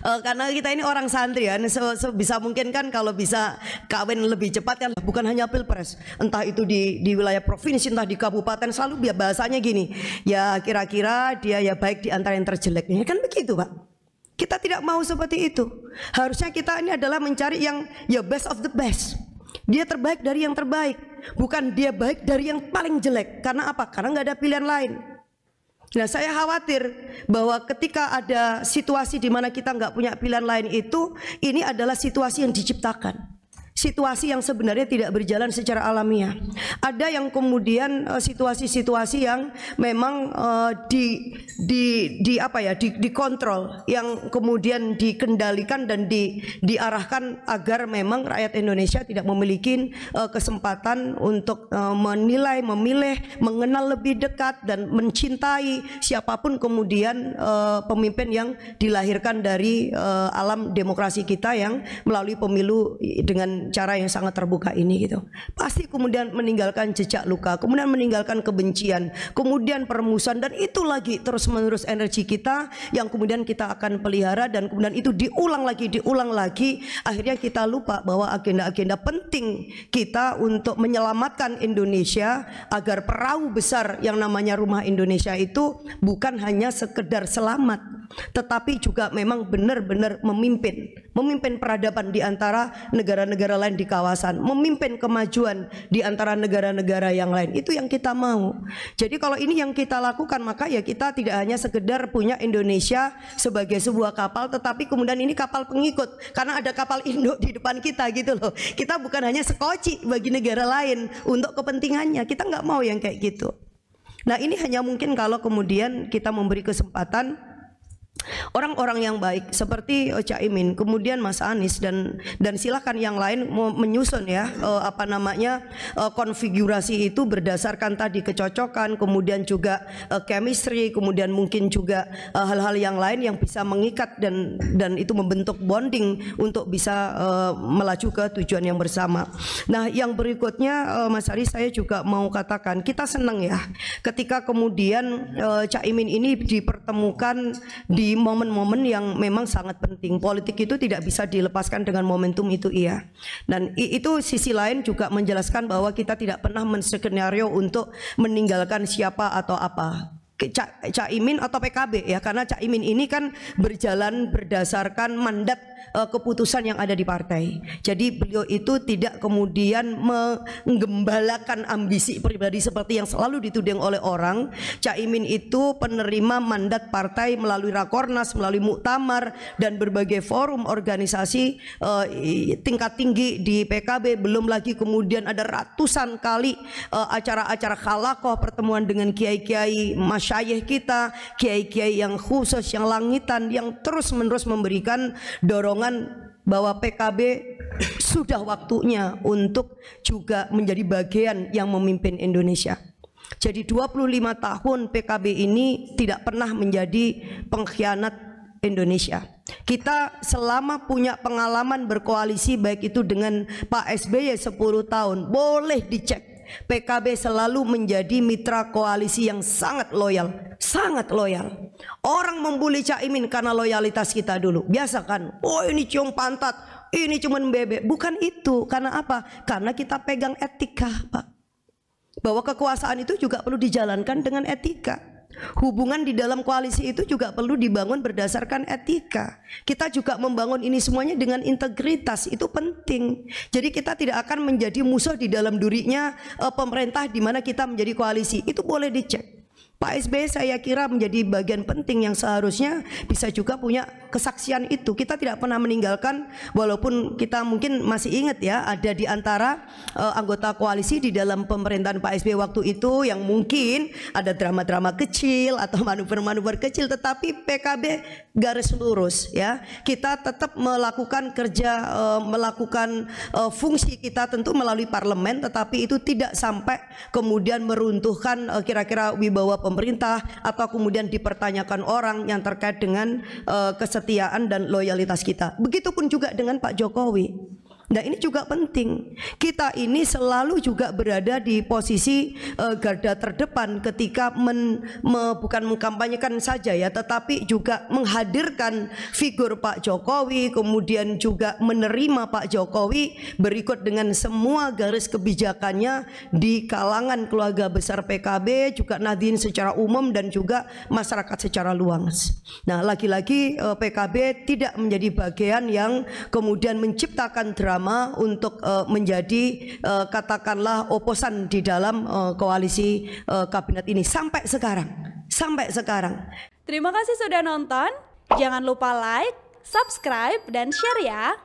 Karena kita ini orang santri ya, sebisa mungkin kan kalau bisa kawin lebih cepat kan, bukan hanya pilpres, entah itu di wilayah provinsi, entah di kabupaten, selalu bahasanya gini, ya kira-kira dia ya baik di antara yang terjelek, ya kan begitu Pak. Kita tidak mau seperti itu. Harusnya kita ini adalah mencari yang ya best of the best. Dia terbaik dari yang terbaik, bukan dia baik dari yang paling jelek. Karena apa? Karena nggak ada pilihan lain. Nah, saya khawatir bahwa ketika ada situasi di mana kita nggak punya pilihan lain itu, ini adalah situasi yang diciptakan. Situasi yang sebenarnya tidak berjalan secara alamiah. Ada yang kemudian situasi-situasi yang memang dikontrol, yang kemudian dikendalikan dan diarahkan agar memang rakyat Indonesia tidak memiliki kesempatan untuk menilai, memilih, mengenal lebih dekat dan mencintai siapapun kemudian pemimpin yang dilahirkan dari alam demokrasi kita yang melalui pemilu dengan cara yang sangat terbuka ini gitu. Pasti kemudian meninggalkan jejak luka, kemudian meninggalkan kebencian, kemudian permusuhan, dan itu lagi terus menerus energi kita yang kemudian kita akan pelihara, dan kemudian itu diulang lagi, akhirnya kita lupa bahwa agenda-agenda penting kita untuk menyelamatkan Indonesia agar perahu besar yang namanya rumah Indonesia itu bukan hanya sekedar selamat, tetapi juga memang benar-benar memimpin peradaban di antara negara-negara lain di kawasan, memimpin kemajuan di antara negara-negara yang lain. Itu yang kita mau. Jadi kalau ini yang kita lakukan, maka ya kita tidak hanya sekedar punya Indonesia sebagai sebuah kapal, tetapi kemudian ini kapal pengikut, karena ada kapal induk di depan kita gitu loh. Kita bukan hanya sekoci bagi negara lain untuk kepentingannya. Kita nggak mau yang kayak gitu. Nah, ini hanya mungkin kalau kemudian kita memberi kesempatan orang-orang yang baik seperti Cak Imin, kemudian Mas Anies, dan silakan yang lain menyusun ya konfigurasi itu berdasarkan tadi kecocokan, kemudian juga chemistry, kemudian mungkin juga hal-hal yang lain yang bisa mengikat dan itu membentuk bonding untuk bisa melaju ke tujuan yang bersama. Nah, yang berikutnya Mas Ari, saya juga mau katakan kita senang ya ketika kemudian Cak Imin ini dipertemukan di momen-momen yang memang sangat penting. Politik itu tidak bisa dilepaskan dengan momentum itu, iya. Dan itu sisi lain juga menjelaskan bahwa kita tidak pernah menskenario untuk meninggalkan siapa atau apa. Cak Imin atau PKB ya, karena Cak Imin ini kan berjalan berdasarkan mandat keputusan yang ada di partai. Jadi beliau itu tidak kemudian menggembalakan ambisi pribadi seperti yang selalu dituding oleh orang. Cak Imin itu penerima mandat partai melalui Rakornas, melalui Muktamar dan berbagai forum organisasi tingkat tinggi di PKB. Belum lagi kemudian ada ratusan kali acara-acara khalakoh, pertemuan dengan kiai-kiai masyayikh kita, kiai-kiai yang khusus, yang langitan, yang terus-menerus memberikan dorongan bahwa PKB sudah waktunya untuk juga menjadi bagian yang memimpin Indonesia. Jadi 25 tahun PKB ini tidak pernah menjadi pengkhianat Indonesia. Kita selama punya pengalaman berkoalisi, baik itu dengan Pak SBY 10 tahun, boleh dicek. PKB selalu menjadi mitra koalisi yang sangat loyal, sangat loyal. Orang membuli Cak Imin karena loyalitas kita dulu. Biasa kan, oh ini cium pantat, ini cuman bebek. Bukan itu, karena apa? Karena kita pegang etika, Pak. Bahwa kekuasaan itu juga perlu dijalankan dengan etika. Hubungan di dalam koalisi itu juga perlu dibangun berdasarkan etika. Kita juga membangun ini semuanya dengan integritas, itu penting. Jadi kita tidak akan menjadi musuh di dalam dirinya pemerintah di mana kita menjadi koalisi. Itu boleh dicek. Pak SBY saya kira menjadi bagian penting yang seharusnya bisa juga punya kesaksian itu. Kita tidak pernah meninggalkan, walaupun kita mungkin masih ingat ya, ada di antara anggota koalisi di dalam pemerintahan Pak SBY waktu itu yang mungkin ada drama-drama kecil atau manuver-manuver kecil, tetapi PKB garis lurus ya. Kita tetap melakukan kerja, melakukan fungsi kita tentu melalui parlemen, tetapi itu tidak sampai kemudian meruntuhkan kira-kira wibawa pemerintah atau kemudian dipertanyakan orang yang terkait dengan kesetiaan dan loyalitas kita. Begitupun juga dengan Pak Jokowi. Nah ini juga penting. Kita ini selalu juga berada di posisi garda terdepan ketika bukan mengkampanyekan saja ya, tetapi juga menghadirkan figur Pak Jokowi, kemudian juga menerima Pak Jokowi berikut dengan semua garis kebijakannya di kalangan keluarga besar PKB, juga Nahdien secara umum dan juga masyarakat secara luas. Nah lagi-lagi PKB tidak menjadi bagian yang kemudian menciptakan drama untuk menjadi katakanlah oposan di dalam koalisi kabinet ini sampai sekarang. Terima kasih sudah nonton. Jangan lupa like, subscribe, dan share ya.